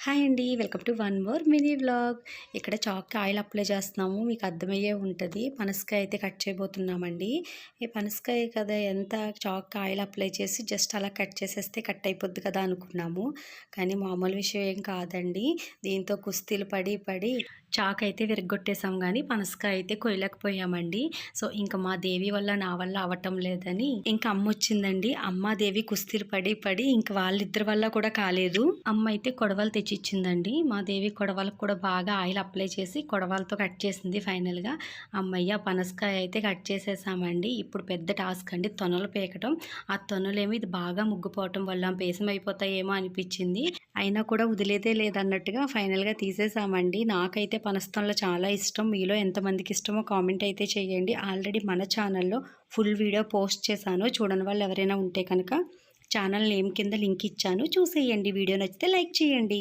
Hi అండి. Welcome to one more mini vlog. ఇక్కడ చాక్‌కి oil apply చేస్తున్నాము. మీకు అర్థమయ్యే ఉంటది. పనసకాయ అయితే కట్ చేయబోతున్నామండి. ఈ పనసకాయ కదా ఎంత చాక్‌కి ఆయిల్ అప్లై చేసి జస్ట్ అలా కట్ చేసేస్తే కట్ అయిపోద్ది కదా అనుకున్నాము. కానీ మామూలు విషయం ఏం కాదండి. దీంతో కుస్తీలు పడి పడి చాక్ అయితే విరగ్గొట్టేసాం గానీ పనసకాయ అయితే కొయ్యలేకపోయామండి. సో, ఇంక మా దేవి వల్ల నా వల్ల అవ్వటం లేదని ఇంక అమ్మొచ్చిందండి. అమ్మ, దేవి కుస్తీలు పడి పడి ఇంక వాళ్ళిద్దరి వల్ల కూడా కాలేదు. అమ్మ అయితే కొడవలు తెచ్చిచ్చిందండి. మా దేవి కొడవలకు కూడా బాగా ఆయిల్ అప్లై చేసి కొడవలతో కట్ చేసింది ఫైనల్‌గా. హమ్మయ్య! పనసకాయ అయితే కట్ చేసేసామండి. ఇప్పుడు పెద్ద టాస్క్ అండి తొనలు పీకటం. ఆ తొనలేమో ఇది బాగా ముగ్గిపోవటం వల్ల పేసం అయిపోతాయేమో అనిపిచ్చింది. అయినా కూడా వదిలేదే లేదన్నట్టుగా ఫైనల్‌గా తీసేసామండి. నాకైతే పనసతొనలు చాలా ఇష్టం. మీలో ఎంతమందికి ఇష్టమో కామెంట్ అయితే చేయండి. ఆల్రెడీ మన ఛానల్‌లో ఫుల్ వీడియో పోస్ట్ చేశాను. చూడని వాళ్ళు ఎవరైనా ఉంటే కనుక ఛానల్ నేమ్ కింద లింక్ ఇచ్చాను. చూసేయండి. వీడియో నచ్చితే లైక్ చేయండి.